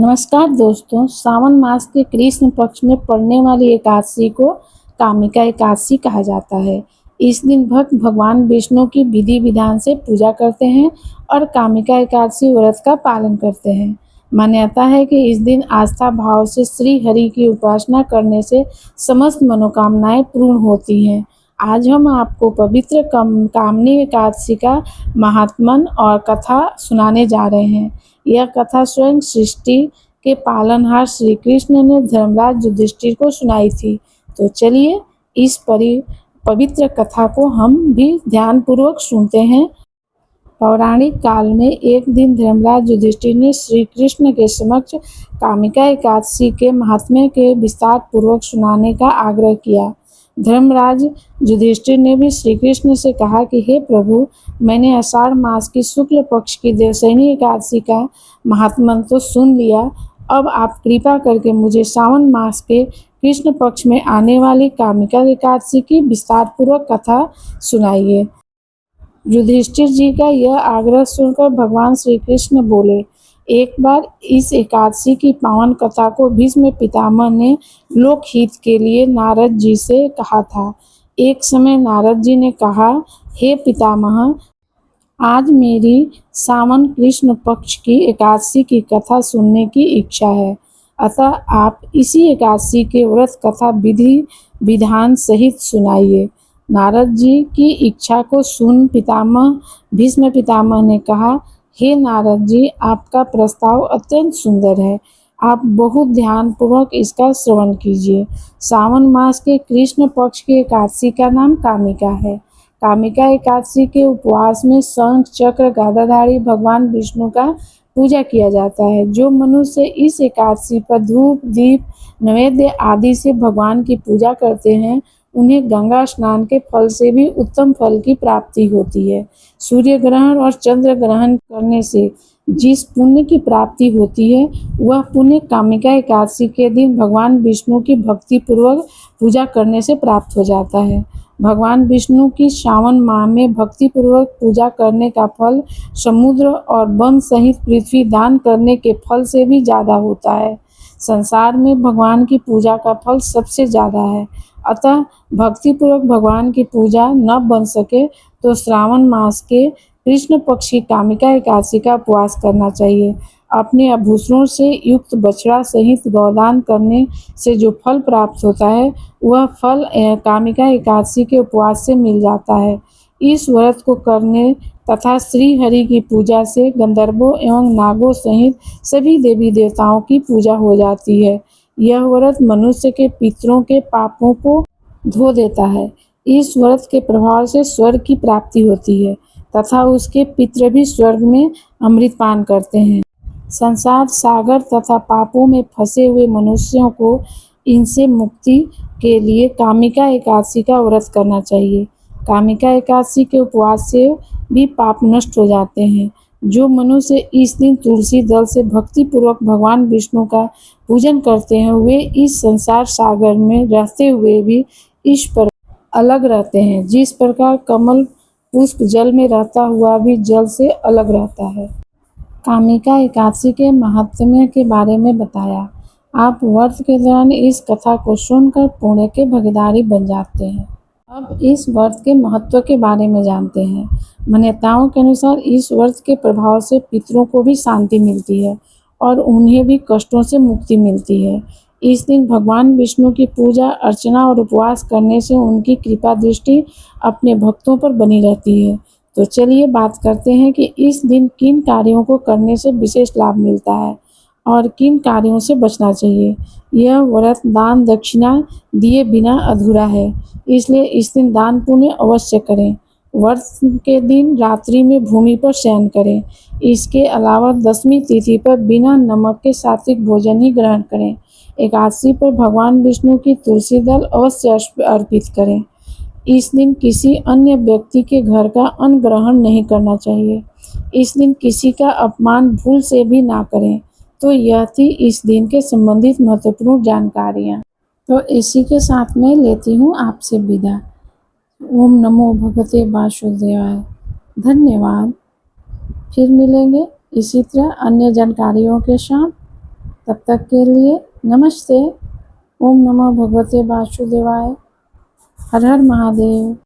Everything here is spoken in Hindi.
नमस्कार दोस्तों, सावन मास के कृष्ण पक्ष में पड़ने वाली एकादशी को कामिका एकादशी कहा जाता है। इस दिन भक्त भगवान विष्णु की विधि विधान से पूजा करते हैं और कामिका एकादशी व्रत का पालन करते हैं। मान्यता है कि इस दिन आस्था भाव से श्री हरि की उपासना करने से समस्त मनोकामनाएं पूर्ण होती हैं। आज हम आपको पवित्र कामनी एकादशी का महात्मन और कथा सुनाने जा रहे हैं। यह कथा स्वयं सृष्टि के पालनहार श्री कृष्ण ने धर्मराज युधिष्ठिर को सुनाई थी। तो चलिए इस पवित्र कथा को हम भी ध्यानपूर्वक सुनते हैं। पौराणिक काल में एक दिन धर्मराज युधिष्ठिर ने श्री कृष्ण के समक्ष कामिका एकादशी के महात्म्य के विस्तार पूर्वक सुनाने का आग्रह किया। धर्मराज युधिष्ठिर ने भी श्री कृष्ण से कहा कि हे प्रभु, मैंने आषाढ़ मास की शुक्ल पक्ष की देवशयनी एकादशी का महात्म्य तो सुन लिया। अब आप कृपा करके मुझे सावन मास के कृष्ण पक्ष में आने वाली कामिका एकादशी की विस्तार पूर्वक कथा सुनाइए। युधिष्ठिर जी का यह आग्रह सुनकर भगवान श्री कृष्ण बोले, एक बार इस एकादशी की पावन कथा को भीष्म पितामह ने लोकहित के लिए नारद जी से कहा था। एक समय नारद जी ने कहा, हे पितामह, आज मेरी सावन कृष्ण पक्ष की एकादशी की कथा सुनने की इच्छा है, अतः आप इसी एकादशी के व्रत कथा विधि विधान सहित सुनाइए। नारद जी की इच्छा को सुन भीष्म पितामह ने कहा, हे नारद जी, आपका प्रस्ताव अत्यंत सुंदर है। आप बहुत ध्यानपूर्वक इसका श्रवण कीजिए। सावन मास के कृष्ण पक्ष की एकादशी का नाम कामिका है। कामिका एकादशी के उपवास में शंख चक्र गदाधारी भगवान विष्णु का पूजा किया जाता है। जो मनुष्य इस एकादशी पर धूप दीप नैवेद्य आदि से भगवान की पूजा करते हैं, उन्हें गंगा स्नान के फल से भी उत्तम फल की प्राप्ति होती है। सूर्य ग्रहण और चंद्र ग्रहण करने से जिस पुण्य की प्राप्ति होती है, वह पुण्य कामिका एकादशी के दिन भगवान विष्णु की भक्ति पूर्वक पूजा करने से प्राप्त हो जाता है। भगवान विष्णु की सावन माह में भक्ति पूर्वक पूजा करने का फल समुद्र और वन सहित पृथ्वी दान करने के फल से भी ज्यादा होता है। संसार में भगवान की पूजा का फल सबसे ज्यादा है। अतः भक्ति पूर्वक भगवान की पूजा न बन सके तो श्रावण मास के कृष्ण पक्ष की कामिका एकादशी का उपवास करना चाहिए। अपने आभूषणों से युक्त बछड़ा सहित गौदान करने से जो फल प्राप्त होता है, वह फल कामिका एकादशी के उपवास से मिल जाता है। इस व्रत को करने तथा श्री हरि की पूजा से गंधर्वों एवं नागों सहित सभी देवी देवताओं की पूजा हो जाती है। यह व्रत मनुष्य के पितरों के पापों को धो देता है। इस व्रत के प्रभाव से स्वर्ग की प्राप्ति होती है तथा उसके पितृ भी स्वर्ग में अमृत पान करते हैं। संसार सागर तथा पापों में फंसे हुए मनुष्यों को इनसे मुक्ति के लिए कामिका एकादशी का व्रत करना चाहिए। कामिका एकादशी के उपवास से भी पाप नष्ट हो जाते हैं। जो मनुष्य इस दिन तुलसी दल से भक्ति पूर्वक भगवान विष्णु का पूजन करते हैं, वे इस संसार सागर में रहते हुए भी इस पर अलग रहते हैं, जिस प्रकार कमल पुष्प जल में रहता हुआ भी जल से अलग रहता है। कामिका एकादशी के महात्म्य के बारे में बताया। आप व्रत के दौरान इस कथा को सुनकर पुण्य के भागीदारी बन जाते हैं। अब इस व्रत के महत्व के बारे में जानते हैं। मान्यताओं के अनुसार इस व्रत के प्रभाव से पितरों को भी शांति मिलती है और उन्हें भी कष्टों से मुक्ति मिलती है। इस दिन भगवान विष्णु की पूजा अर्चना और उपवास करने से उनकी कृपा दृष्टि अपने भक्तों पर बनी रहती है। तो चलिए बात करते हैं कि इस दिन किन कार्यों को करने से विशेष लाभ मिलता है और किन कार्यों से बचना चाहिए। यह व्रत दान दक्षिणा दिए बिना अधूरा है, इसलिए इस दिन दान पुण्य अवश्य करें। व्रत के दिन रात्रि में भूमि पर शयन करें। इसके अलावा दशमी तिथि पर बिना नमक के सात्विक भोजन ही ग्रहण करें। एकादशी पर भगवान विष्णु की तुलसी दल अवश्य अर्पित करें। इस दिन किसी अन्य व्यक्ति के घर का अन्न ग्रहण नहीं करना चाहिए। इस दिन किसी का अपमान भूल से भी ना करें। तो यह थी इस दिन के संबंधित महत्वपूर्ण जानकारियाँ। तो इसी के साथ में लेती हूँ आपसे विदा। ओम नमो भगवते वासुदेवाय। धन्यवाद। फिर मिलेंगे इसी तरह अन्य जानकारियों के साथ। तब तक के लिए नमस्ते। ओम नमो भगवते वासुदेवाय। हर हर महादेव।